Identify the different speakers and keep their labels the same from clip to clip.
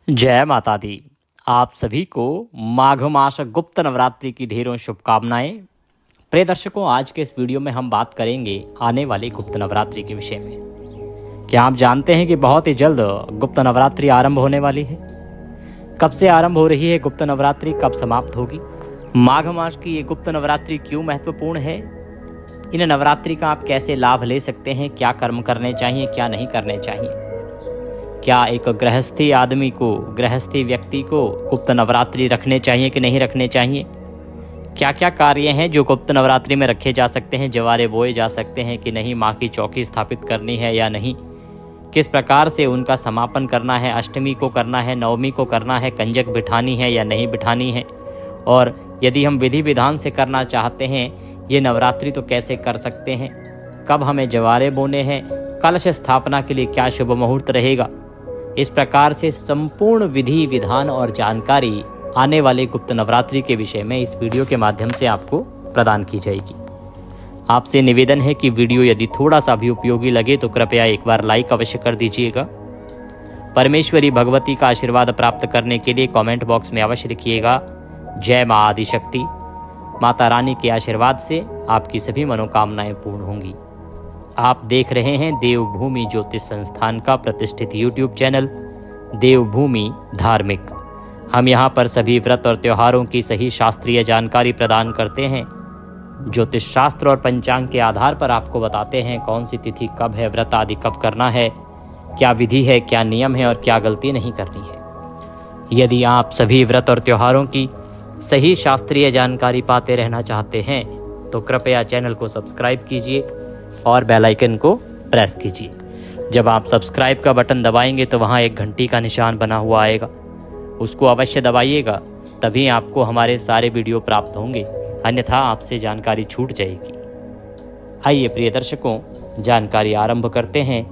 Speaker 1: जय माता दी। आप सभी को माघ मास गुप्त नवरात्रि की ढेरों शुभकामनाएं। प्रिय दर्शकों, आज के इस वीडियो में हम बात करेंगे आने वाली गुप्त नवरात्रि के विषय में। क्या आप जानते हैं कि बहुत ही जल्द गुप्त नवरात्रि आरंभ होने वाली है? कब से आरंभ हो रही है गुप्त नवरात्रि, कब समाप्त होगी? माघ मास की ये गुप्त नवरात्रि क्यों महत्वपूर्ण है? इन नवरात्रि का आप कैसे लाभ ले सकते हैं? क्या कर्म करने चाहिए, क्या नहीं करने चाहिए? क्या एक गृहस्थी व्यक्ति को गुप्त नवरात्रि रखने चाहिए कि नहीं रखने चाहिए? क्या क्या कार्य हैं जो गुप्त नवरात्रि में रखे जा सकते हैं? जवारे बोए जा सकते हैं कि नहीं? माँ की चौकी स्थापित करनी है या नहीं? किस प्रकार से उनका समापन करना है? अष्टमी को करना है, नवमी को करना है, कंजक बिठानी है या नहीं बिठानी है? और यदि हम विधि विधान से करना चाहते हैं ये नवरात्रि तो कैसे कर सकते हैं? कब हमें जवारे बोने हैं? कलश स्थापना के लिए क्या शुभ मुहूर्त रहेगा? इस प्रकार से संपूर्ण विधि विधान और जानकारी आने वाले गुप्त नवरात्रि के विषय में इस वीडियो के माध्यम से आपको प्रदान की जाएगी। आपसे निवेदन है कि वीडियो यदि थोड़ा सा भी उपयोगी लगे तो कृपया एक बार लाइक अवश्य कर दीजिएगा। परमेश्वरी भगवती का आशीर्वाद प्राप्त करने के लिए कमेंट बॉक्स में अवश्य लिखिएगा जय माँ आदिशक्ति। माता रानी के आशीर्वाद से आपकी सभी मनोकामनाएं पूर्ण होंगी। आप देख रहे हैं देवभूमि ज्योतिष संस्थान का प्रतिष्ठित यूट्यूब चैनल देवभूमि धार्मिक। हम यहाँ पर सभी व्रत और त्योहारों की सही शास्त्रीय जानकारी प्रदान करते हैं। ज्योतिष शास्त्र और पंचांग के आधार पर आपको बताते हैं कौन सी तिथि कब है, व्रत आदि कब करना है, क्या विधि है, क्या नियम है और क्या गलती नहीं करनी है। यदि आप सभी व्रत और त्योहारों की सही शास्त्रीय जानकारी पाते रहना चाहते हैं तो कृपया चैनल को सब्सक्राइब कीजिए और बेल आइकन को प्रेस कीजिए। जब आप सब्सक्राइब का बटन दबाएंगे तो वहाँ एक घंटी का निशान बना हुआ आएगा, उसको अवश्य दबाइएगा, तभी आपको हमारे सारे वीडियो प्राप्त होंगे, अन्यथा आपसे जानकारी छूट जाएगी। आइए प्रिय दर्शकों, जानकारी आरंभ करते हैं।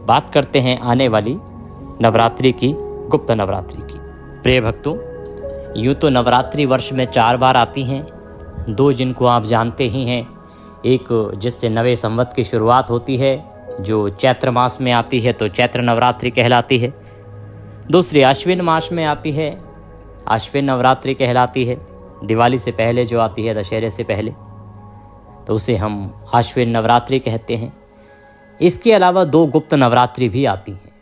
Speaker 1: बात करते हैं आने वाली नवरात्रि की, गुप्त नवरात्रि की। प्रिय भक्तों, यूँ तो नवरात्रि वर्ष में 4 बार आती हैं। 2 जिनको आप जानते ही हैं, एक जिससे नवे संवत की शुरुआत होती है जो चैत्र मास में आती है तो चैत्र नवरात्रि कहलाती है। दूसरी अश्विन मास में आती है, अश्विन नवरात्रि कहलाती है। दिवाली से पहले जो आती है, दशहरे से पहले, तो उसे हम अश्विन नवरात्रि कहते हैं। इसके अलावा 2 गुप्त नवरात्रि भी आती हैं।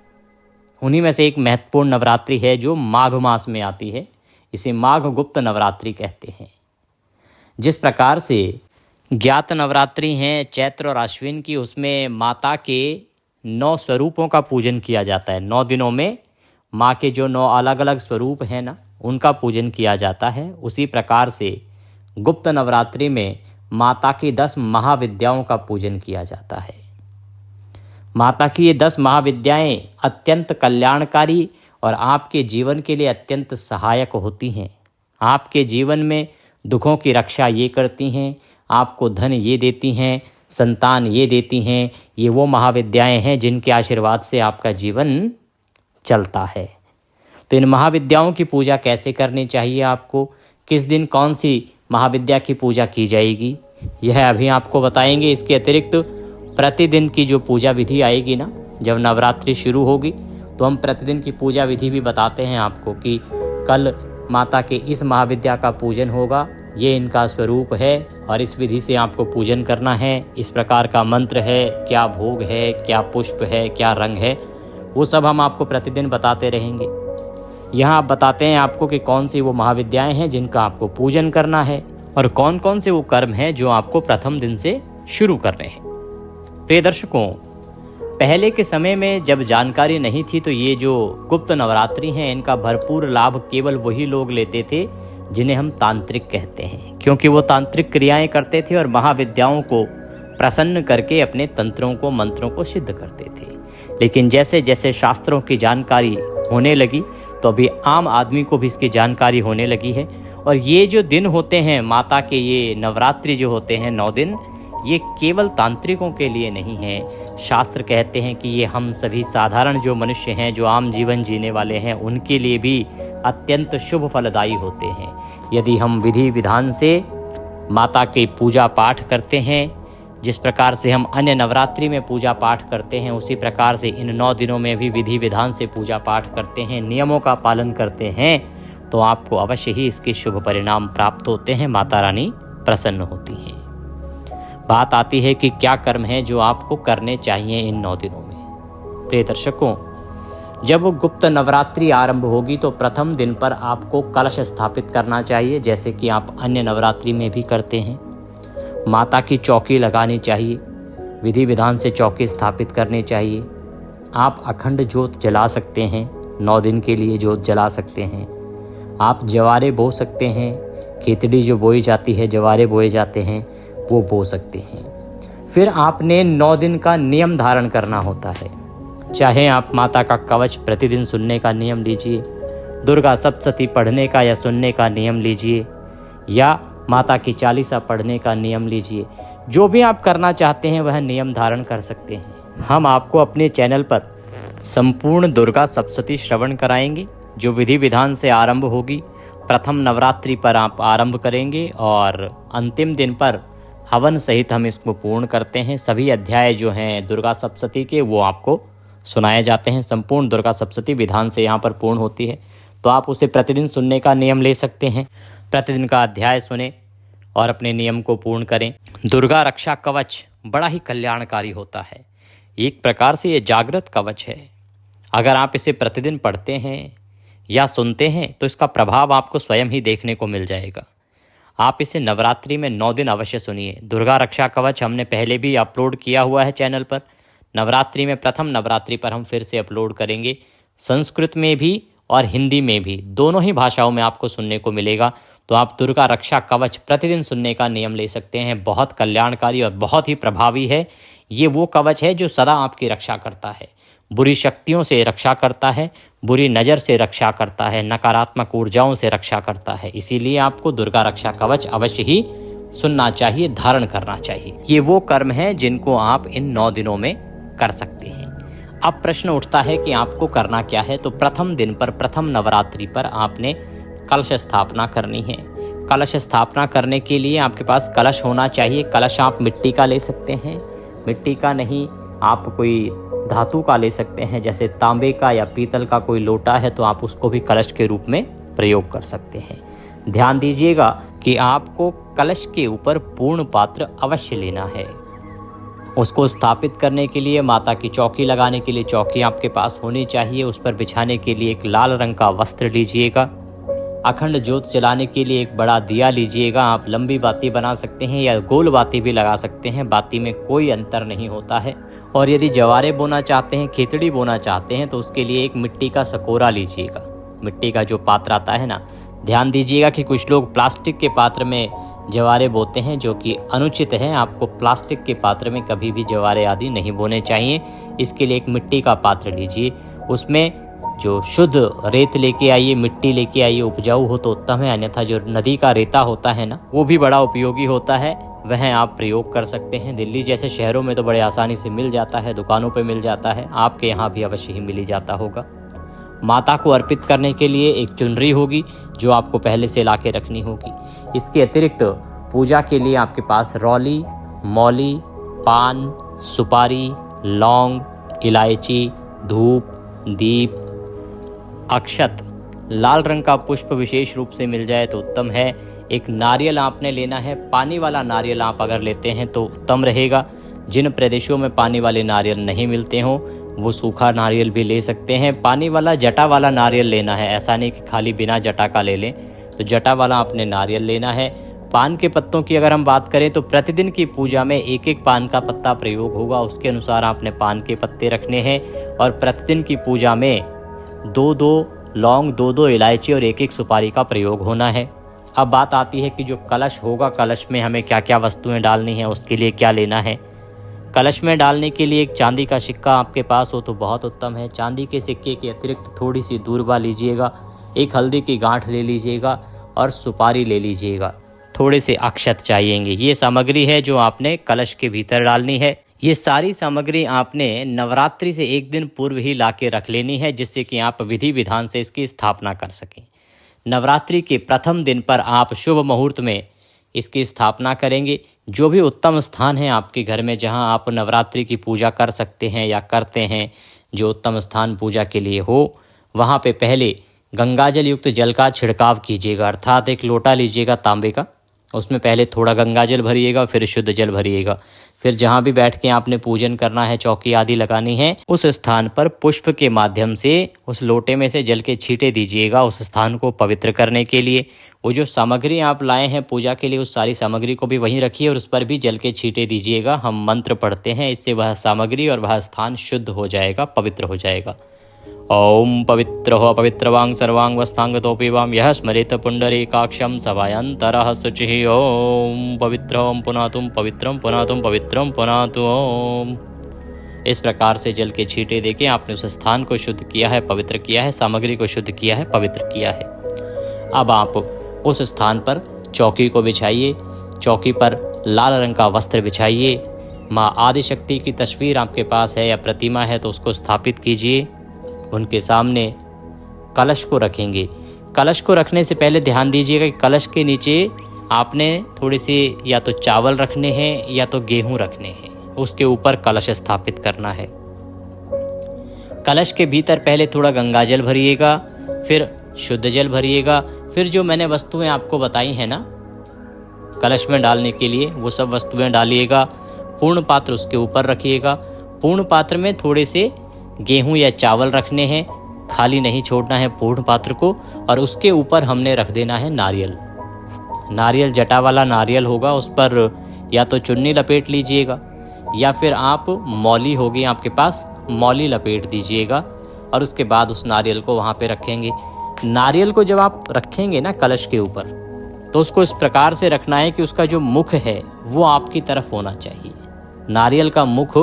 Speaker 1: उन्हीं में से एक महत्वपूर्ण नवरात्रि है जो माघ मास में आती है, इसे माघ गुप्त नवरात्रि कहते हैं। जिस प्रकार से ज्ञात नवरात्रि हैं चैत्र और अश्विन की, उसमें माता के 9 स्वरूपों का पूजन किया जाता है। 9 दिनों में माँ के जो 9 अलग अलग स्वरूप हैं ना, उनका पूजन किया जाता है। उसी प्रकार से गुप्त नवरात्रि में माता की 10 महाविद्याओं का पूजन किया जाता है। माता की ये 10 महाविद्याएं अत्यंत कल्याणकारी और आपके जीवन के लिए अत्यंत सहायक होती हैं। आपके जीवन में दुखों की रक्षा ये करती हैं, आपको धन ये देती हैं, संतान ये देती हैं। ये वो महाविद्याएं हैं जिनके आशीर्वाद से आपका जीवन चलता है। तो इन महाविद्याओं की पूजा कैसे करनी चाहिए, आपको किस दिन कौन सी महाविद्या की पूजा की जाएगी, यह अभी आपको बताएंगे। इसके अतिरिक्त प्रतिदिन की जो पूजा विधि आएगी ना, जब नवरात्रि शुरू होगी तो हम प्रतिदिन की पूजा विधि भी बताते हैं आपको कि कल माता के इस महाविद्या का पूजन होगा, ये इनका स्वरूप है और इस विधि से आपको पूजन करना है। इस प्रकार का मंत्र है, क्या भोग है, क्या पुष्प है, क्या रंग है, वो सब हम आपको प्रतिदिन बताते रहेंगे। यहाँ आप बताते हैं आपको कि कौन सी वो महाविद्याएं हैं जिनका आपको पूजन करना है और कौन कौन से वो कर्म हैं जो आपको प्रथम दिन से शुरू करने हैं। प्रिय दर्शकों, पहले के समय में जब जानकारी नहीं थी तो ये जो गुप्त नवरात्रि हैं इनका भरपूर लाभ केवल वही लोग लेते थे जिन्हें हम तांत्रिक कहते हैं, क्योंकि वो तांत्रिक क्रियाएं करते थे और महाविद्याओं को प्रसन्न करके अपने तंत्रों को, मंत्रों को सिद्ध करते थे। लेकिन जैसे जैसे शास्त्रों की जानकारी होने लगी तो अभी आम आदमी को भी इसकी जानकारी होने लगी है। और ये जो दिन होते हैं माता के, ये नवरात्रि जो होते हैं 9 दिन, ये केवल तांत्रिकों के लिए नहीं है। शास्त्र कहते हैं कि ये हम सभी साधारण जो मनुष्य हैं, जो आम जीवन जीने वाले हैं, उनके लिए भी अत्यंत शुभ फलदायी होते हैं। यदि हम विधि विधान से माता के पूजा पाठ करते हैं, जिस प्रकार से हम अन्य नवरात्रि में पूजा पाठ करते हैं, उसी प्रकार से इन 9 दिनों में भी विधि विधान से पूजा पाठ करते हैं, नियमों का पालन करते हैं, तो आपको अवश्य ही इसके शुभ परिणाम प्राप्त होते हैं। माता रानी प्रसन्न होती हैं। बात आती है कि क्या कर्म है जो आपको करने चाहिए इन 9 दिनों में। प्रिय दर्शकों, जब गुप्त नवरात्रि आरंभ होगी तो प्रथम दिन पर आपको कलश स्थापित करना चाहिए, जैसे कि आप अन्य नवरात्रि में भी करते हैं। माता की चौकी लगानी चाहिए, विधि विधान से चौकी स्थापित करनी चाहिए। आप अखंड ज्योत जला सकते हैं, 9 दिन के लिए ज्योत जला सकते हैं। आप जवारे बो सकते हैं, खेतड़ी जो बोई जाती है, जवारे बोए जाते हैं, वो बो सकते हैं। फिर आपने 9 दिन का नियम धारण करना होता है। चाहे आप माता का कवच प्रतिदिन सुनने का नियम लीजिए, दुर्गा सप्तशती पढ़ने का या सुनने का नियम लीजिए, या माता की चालीसा पढ़ने का नियम लीजिए। जो भी आप करना चाहते हैं वह नियम धारण कर सकते हैं। हम आपको अपने चैनल पर संपूर्ण दुर्गा सप्तशती श्रवण कराएंगे, जो विधि विधान से आरंभ होगी। प्रथम नवरात्रि पर आप आरंभ करेंगे और अंतिम दिन पर हवन सहित हम इसको पूर्ण करते हैं। सभी अध्याय जो हैं दुर्गा सप्तशती के, वो आपको सुनाए जाते हैं। संपूर्ण दुर्गा सप्तशती विधान से यहाँ पर पूर्ण होती है, तो आप उसे प्रतिदिन सुनने का नियम ले सकते हैं। प्रतिदिन का अध्याय सुने और अपने नियम को पूर्ण करें। दुर्गा रक्षा कवच बड़ा ही कल्याणकारी होता है। एक प्रकार से ये जागृत कवच है। अगर आप इसे प्रतिदिन पढ़ते हैं या सुनते हैं तो इसका प्रभाव आपको स्वयं ही देखने को मिल जाएगा। आप इसे नवरात्रि में 9 दिन अवश्य सुनिए। दुर्गा रक्षा कवच हमने पहले भी अपलोड किया हुआ है चैनल पर। नवरात्रि में प्रथम नवरात्रि पर हम फिर से अपलोड करेंगे। संस्कृत में भी और हिंदी में भी, दोनों ही भाषाओं में आपको सुनने को मिलेगा। तो आप दुर्गा रक्षा कवच प्रतिदिन सुनने का नियम ले सकते हैं। बहुत कल्याणकारी और बहुत ही प्रभावी है। ये वो कवच है जो सदा आपकी रक्षा करता है, बुरी शक्तियों से रक्षा करता है, बुरी नज़र से रक्षा करता है, नकारात्मक ऊर्जाओं से रक्षा करता है। इसीलिए आपको दुर्गा रक्षा कवच अवश्य ही सुनना चाहिए, धारण करना चाहिए। ये वो कर्म है जिनको आप इन 9 दिनों में कर सकते हैं। अब प्रश्न उठता है कि आपको करना क्या है। तो प्रथम दिन पर, प्रथम नवरात्रि पर आपने कलश स्थापना करनी है। कलश स्थापना करने के लिए आपके पास कलश होना चाहिए। कलश आप मिट्टी का ले सकते हैं, मिट्टी का नहीं आप कोई धातु का ले सकते हैं, जैसे तांबे का या पीतल का कोई लोटा है तो आप उसको भी कलश के रूप में प्रयोग कर सकते हैं। ध्यान दीजिएगा कि आपको कलश के ऊपर पूर्ण पात्र अवश्य लेना है। उसको स्थापित करने के लिए, माता की चौकी लगाने के लिए चौकी आपके पास होनी चाहिए। उस पर बिछाने के लिए एक लाल रंग का वस्त्र लीजिएगा। अखंड ज्योत जलाने के लिए एक बड़ा दिया लीजिएगा। आप लंबी बाती बना सकते हैं या गोल बाती भी लगा सकते हैं, बाती में कोई अंतर नहीं होता है। और यदि जवारे बोना चाहते हैं, खेतड़ी बोना चाहते हैं, तो उसके लिए एक मिट्टी का सकोरा लीजिएगा। मिट्टी का जो पात्र आता है ना, ध्यान दीजिएगा कि कुछ लोग प्लास्टिक के पात्र में जवारे बोते हैं, जो कि अनुचित है। आपको प्लास्टिक के पात्र में कभी भी जवारे आदि नहीं बोने चाहिए। इसके लिए एक मिट्टी का पात्र लीजिए, उसमें जो शुद्ध रेत लेके आइए, मिट्टी लेके आइए। उपजाऊ हो तो उत्तम है, अन्यथा जो नदी का रेता होता है ना, वो भी बड़ा उपयोगी होता है, वह आप प्रयोग कर सकते हैं। दिल्ली जैसे शहरों में तो बड़े आसानी से मिल जाता है, दुकानों पे मिल जाता है, आपके यहाँ भी अवश्य ही मिल जाता होगा। माता को अर्पित करने के लिए एक चुनरी होगी जो आपको पहले से ला के रखनी होगी। इसके अतिरिक्त पूजा के लिए आपके पास रौली, मौली, पान, सुपारी, लौंग, इलायची, धूप, दीप, अक्षत, लाल रंग का पुष्प विशेष रूप से मिल जाए तो उत्तम है। एक नारियल आपने लेना है। पानी वाला नारियल आप अगर लेते हैं तो उत्तम रहेगा। जिन प्रदेशों में पानी वाले नारियल नहीं मिलते हों वो सूखा नारियल भी ले सकते हैं। पानी वाला जटा वाला नारियल लेना है, ऐसा नहीं कि खाली बिना जटा का ले लें। तो जटा वाला आपने नारियल लेना है। पान के पत्तों की अगर हम बात करें तो प्रतिदिन की पूजा में एक एक पान का पत्ता प्रयोग होगा, उसके अनुसार आपने पान के पत्ते रखने हैं। और प्रतिदिन की पूजा में 2-2 लौंग, 2-2 इलायची और एक एक सुपारी का प्रयोग होना है। अब बात आती है कि जो कलश होगा, कलश में हमें क्या क्या वस्तुएं डालनी है, उसके लिए क्या लेना है। कलश में डालने के लिए एक चांदी का सिक्का आपके पास हो तो बहुत उत्तम है। चांदी के सिक्के के अतिरिक्त थोड़ी सी दूर्वा लीजिएगा, एक हल्दी की गांठ ले लीजिएगा और सुपारी ले लीजिएगा। थोड़े से अक्षत चाहिएंगे। ये सामग्री है जो आपने कलश के भीतर डालनी है। ये सारी सामग्री आपने नवरात्रि से एक दिन पूर्व ही ला के रख लेनी है, जिससे कि आप विधि विधान से इसकी स्थापना कर सकें। नवरात्रि के प्रथम दिन पर आप शुभ मुहूर्त में इसकी स्थापना करेंगे। जो भी उत्तम स्थान है आपके घर में जहां आप नवरात्रि की पूजा कर सकते हैं या करते हैं, जो उत्तम स्थान पूजा के लिए हो, वहां पे पहले गंगाजल युक्त जल का छिड़काव कीजिएगा। अर्थात एक लोटा लीजिएगा तांबे का, उसमें पहले थोड़ा गंगाजल भरिएगा, फिर शुद्ध जल भरिएगा। फिर जहाँ भी बैठ के आपने पूजन करना है, चौकी आदि लगानी है, उस स्थान पर पुष्प के माध्यम से उस लोटे में से जल के छींटे दीजिएगा उस स्थान को पवित्र करने के लिए। वो जो सामग्री आप लाए हैं पूजा के लिए, उस सारी सामग्री को भी वहीं रखिए और उस पर भी जल के छींटे दीजिएगा। हम मंत्र पढ़ते हैं, इससे वह सामग्री और वह स्थान शुद्ध हो जाएगा, पवित्र हो जाएगा। ओम पवित्र हो पवित्रवांग सर्वांग वस्तांगतोपि वाम यह स्मरेत पुंडरीकाक्षं सभायंतरः शुचिः। ओम पवित्र ओम पुनातुम पवित्रम पुनातुम पवित्रम पुनातु ओम। इस प्रकार से जल के छींटे देके आपने उस स्थान को शुद्ध किया है, पवित्र किया है, सामग्री को शुद्ध किया है, पवित्र किया है। अब आप उस स्थान पर चौकी को बिछाइए। चौकी पर लाल रंग का वस्त्र बिछाइए। माँ आदिशक्ति की तस्वीर आपके पास है या प्रतिमा है तो उसको स्थापित कीजिए। उनके सामने कलश को रखेंगे। कलश को रखने से पहले ध्यान दीजिएगा कि कलश के नीचे आपने थोड़ी सी या तो चावल रखने हैं या तो गेहूं रखने हैं, उसके ऊपर कलश स्थापित करना है। कलश के भीतर पहले थोड़ा गंगाजल भरिएगा, फिर शुद्ध जल भरिएगा, फिर जो मैंने वस्तुएं आपको बताई हैं ना कलश में डालने के लिए, वो सब वस्तुएं डालिएगा। पूर्ण पात्र उसके ऊपर रखिएगा। पूर्ण पात्र में थोड़े से गेहूं या चावल रखने हैं, खाली नहीं छोड़ना है पूर्ण पात्र को। और उसके ऊपर हमने रख देना है नारियल। नारियल जटा वाला नारियल होगा, उस पर या तो चुन्नी लपेट लीजिएगा या फिर आप मौली होगी आपके पास, मौली लपेट दीजिएगा और उसके बाद उस नारियल को वहाँ पे रखेंगे। नारियल को जब आप रखेंगे ना कलश के ऊपर, तो उसको इस प्रकार से रखना है कि उसका जो मुख है वो आपकी तरफ होना चाहिए। नारियल का मुख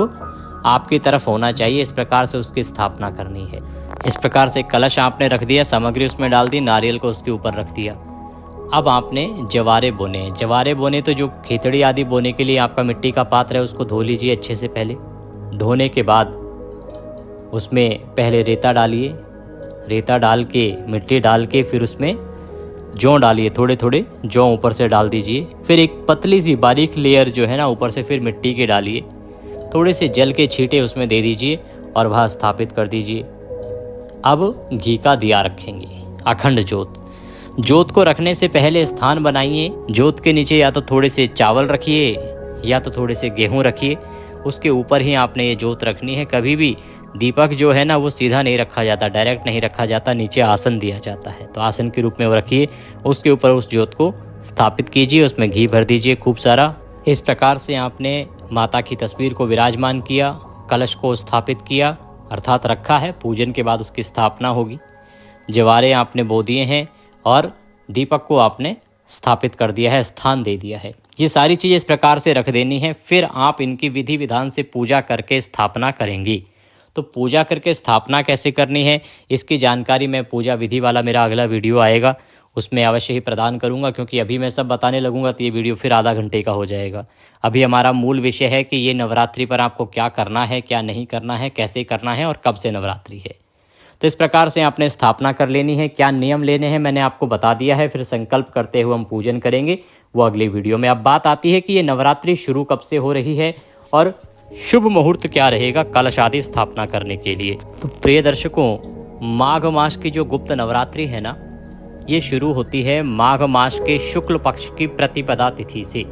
Speaker 1: आपकी तरफ होना चाहिए। इस प्रकार से उसकी स्थापना करनी है। इस प्रकार से कलश आपने रख दिया, सामग्री उसमें डाल दी, नारियल को उसके ऊपर रख दिया। अब आपने जवारे बोने हैं। जवारे बोने तो जो खेतड़ी आदि बोने के लिए आपका मिट्टी का पात्र है उसको धो लीजिए अच्छे से। पहले धोने के बाद उसमें पहले रेता डालिए। रेता डाल के, मिट्टी डाल के फिर उसमें जौ डालिए, थोड़े थोड़े जौ ऊपर से डाल दीजिए। फिर एक पतली सी बारीक लेयर जो है ना ऊपर से फिर मिट्टी की डालिए। थोड़े से जल के छींटे उसमें दे दीजिए और वह स्थापित कर दीजिए। अब घी का दिया रखेंगे, अखंड जोत। जोत को रखने से पहले स्थान बनाइए। जोत के नीचे या तो थोड़े से चावल रखिए या तो थोड़े से गेहूं रखिए, उसके ऊपर ही आपने ये जोत रखनी है। कभी भी दीपक जो है ना वो सीधा नहीं रखा जाता, डायरेक्ट नहीं रखा जाता, नीचे आसन दिया जाता है, तो आसन के रूप में वो रखिए। उसके ऊपर उस जोत को स्थापित कीजिए, उसमें घी भर दीजिए खूब सारा। इस प्रकार से आपने माता की तस्वीर को विराजमान किया, कलश को स्थापित किया अर्थात रखा है। पूजन के बाद उसकी स्थापना होगी। जवारे आपने बो दिए हैं और दीपक को आपने स्थापित कर दिया है, स्थान दे दिया है। ये सारी चीज़ें इस प्रकार से रख देनी है। फिर आप इनकी विधि विधान से पूजा करके स्थापना करेंगी। तो पूजा करके स्थापना कैसे करनी है इसकी जानकारी मैं पूजा विधि वाला मेरा अगला वीडियो आएगा उसमें अवश्य ही प्रदान करूंगा, क्योंकि अभी मैं सब बताने लगूंगा तो ये वीडियो फिर आधा घंटे का हो जाएगा। अभी हमारा मूल विषय है कि ये नवरात्रि पर आपको क्या करना है, क्या नहीं करना है, कैसे करना है और कब से नवरात्रि है। तो इस प्रकार से आपने स्थापना कर लेनी है। क्या नियम लेने हैं मैंने आपको बता दिया है। फिर संकल्प करते हुए हम पूजन करेंगे, वो अगली वीडियो में। अब बात आती है कि ये नवरात्रि शुरू कब से हो रही है और शुभ मुहूर्त क्या रहेगा कलश आदि स्थापना करने के लिए। तो प्रिय दर्शकों, माघ मास की जो गुप्त नवरात्रि है ना, ये शुरू होती है माघ मास के शुक्ल पक्ष की प्रतिपदा तिथि से।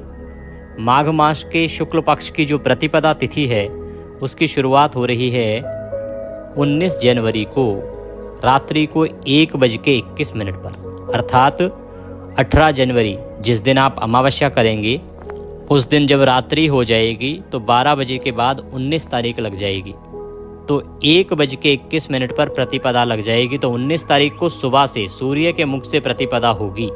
Speaker 1: माघ मास के शुक्ल पक्ष की जो प्रतिपदा तिथि है उसकी शुरुआत हो रही है 19 जनवरी को रात्रि को 1:21 पर, अर्थात 18 जनवरी जिस दिन आप अमावस्या करेंगे उस दिन जब रात्रि हो जाएगी तो 12 बजे के बाद 19 तारीख लग जाएगी। तो 1:21 पर प्रतिपदा लग जाएगी। तो 19 तारीख को सुबह से सूर्य के मुख से प्रतिपदा होगी,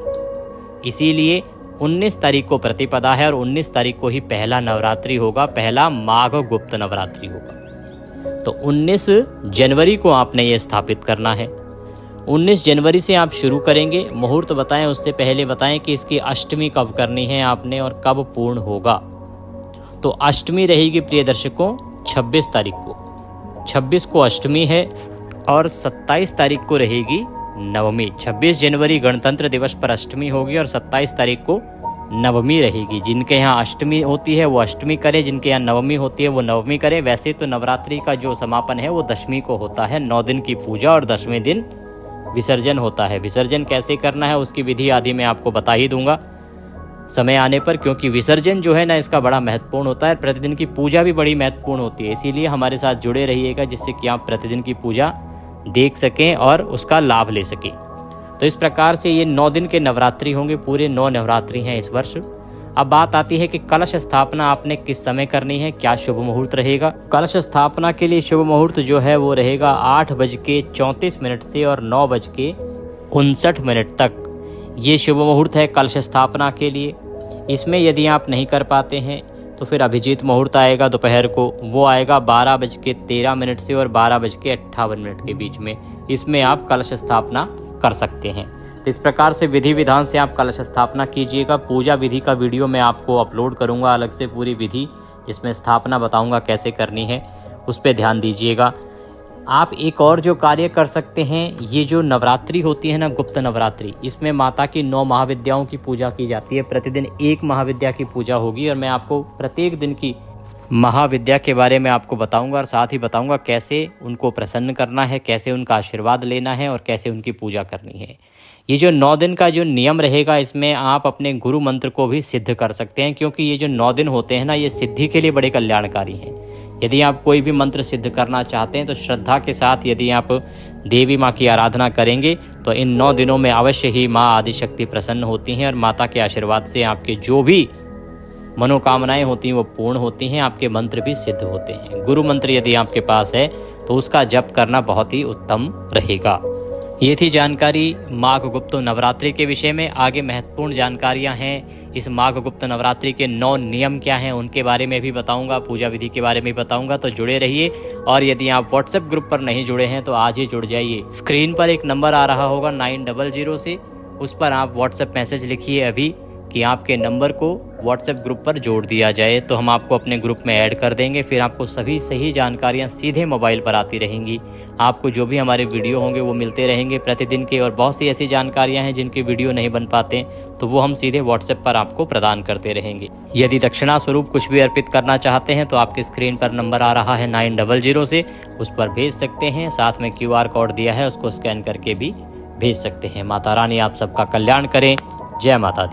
Speaker 1: इसीलिए 19 तारीख को प्रतिपदा है और 19 तारीख को ही पहला नवरात्रि होगा, पहला माघ गुप्त नवरात्रि होगा। तो 19 जनवरी को आपने ये स्थापित करना है। 19 जनवरी से आप शुरू करेंगे। मुहूर्त बताएं उससे पहले बताएं कि इसकी अष्टमी कब करनी है आपने और कब पूर्ण होगा। तो अष्टमी रहेगी प्रिय दर्शकों 26 तारीख को। 26 को अष्टमी है और 27 तारीख को रहेगी नवमी। 26 जनवरी गणतंत्र दिवस पर अष्टमी होगी और 27 तारीख को नवमी रहेगी। जिनके यहाँ अष्टमी होती है वो अष्टमी करें, जिनके यहाँ नवमी होती है वो नवमी करें। वैसे तो नवरात्रि का जो समापन है वो दशमी को होता है, 9 दिन की पूजा और 10वें दिन विसर्जन होता है। विसर्जन कैसे करना है उसकी विधि आदि मैं आपको बता ही दूंगा समय आने पर, क्योंकि विसर्जन जो है ना इसका बड़ा महत्वपूर्ण होता है। प्रतिदिन की पूजा भी बड़ी महत्वपूर्ण होती है, इसीलिए हमारे साथ जुड़े रहिएगा जिससे कि आप प्रतिदिन की पूजा देख सकें और उसका लाभ ले सकें। तो इस प्रकार से ये 9 दिन के नवरात्रि होंगे, पूरे 9 नवरात्रि हैं इस वर्ष। अब बात आती है कि कलश स्थापना आपने किस समय करनी है, क्या शुभ मुहूर्त रहेगा। कलश स्थापना के लिए शुभ मुहूर्त जो है वो रहेगा 8:34 से और 9:59 तक। ये शुभ मुहूर्त है कलश स्थापना के लिए। इसमें यदि आप नहीं कर पाते हैं तो फिर अभिजीत मुहूर्त आएगा दोपहर को, वो आएगा 12:13 से और 12:58 के बीच में। इसमें आप कलश स्थापना कर सकते हैं। तो इस प्रकार से विधि विधान से आप कलश स्थापना कीजिएगा। पूजा विधि का वीडियो मैं आपको अपलोड करूंगा अलग से, पूरी विधि जिसमें स्थापना बताऊंगा कैसे करनी है, उस पर ध्यान दीजिएगा। आप एक और जो कार्य कर सकते हैं, ये जो नवरात्रि होती है ना, गुप्त नवरात्रि, इसमें माता की 9 महाविद्याओं की पूजा की जाती है। प्रतिदिन एक महाविद्या की पूजा होगी और मैं आपको प्रत्येक दिन की महाविद्या के बारे में आपको बताऊंगा और साथ ही बताऊंगा कैसे उनको प्रसन्न करना है, कैसे उनका आशीर्वाद लेना है और कैसे उनकी पूजा करनी है। ये जो 9 दिन का जो नियम रहेगा, इसमें आप अपने गुरु मंत्र को भी सिद्ध कर सकते हैं, क्योंकि ये जो 9 दिन होते हैं ना, ये सिद्धि के लिए बड़े कल्याणकारी हैं। यदि आप कोई भी मंत्र सिद्ध करना चाहते हैं तो श्रद्धा के साथ यदि आप देवी माँ की आराधना करेंगे तो इन 9 दिनों में अवश्य ही माँ आदिशक्ति प्रसन्न होती हैं और माता के आशीर्वाद से आपके जो भी मनोकामनाएं होती हैं वो पूर्ण होती हैं, आपके मंत्र भी सिद्ध होते हैं। गुरु मंत्र यदि आपके पास है तो उसका जप करना बहुत ही उत्तम रहेगा। ये थी जानकारी माघ गुप्त नवरात्रि के विषय में। आगे महत्वपूर्ण जानकारियां हैं, इस माघ गुप्त नवरात्रि के 9 नियम क्या हैं उनके बारे में भी बताऊंगा, पूजा विधि के बारे में बताऊंगा, तो जुड़े रहिए। और यदि आप व्हाट्सएप ग्रुप पर नहीं जुड़े हैं तो आज ही जुड़ जाइए। स्क्रीन पर एक नंबर आ रहा होगा 900 से, उस पर आप व्हाट्सएप मैसेज लिखिए अभी कि आपके नंबर को व्हाट्सएप ग्रुप पर जोड़ दिया जाए, तो हम आपको अपने ग्रुप में ऐड कर देंगे। फिर आपको सभी सही जानकारियां सीधे मोबाइल पर आती रहेंगी। आपको जो भी हमारे वीडियो होंगे वो मिलते रहेंगे प्रतिदिन के, और बहुत सी ऐसी जानकारियां हैं जिनके वीडियो नहीं बन पाते तो वो हम सीधे व्हाट्सएप पर आपको प्रदान करते रहेंगे। यदि दक्षिणा स्वरूप कुछ भी अर्पित करना चाहते हैं तो आपके स्क्रीन पर नंबर आ रहा है 900 से, उस पर भेज सकते हैं। साथ में QR कोड दिया है, उसको स्कैन करके भी भेज सकते हैं। माता रानी आप सबका कल्याण करें। जय माता दी।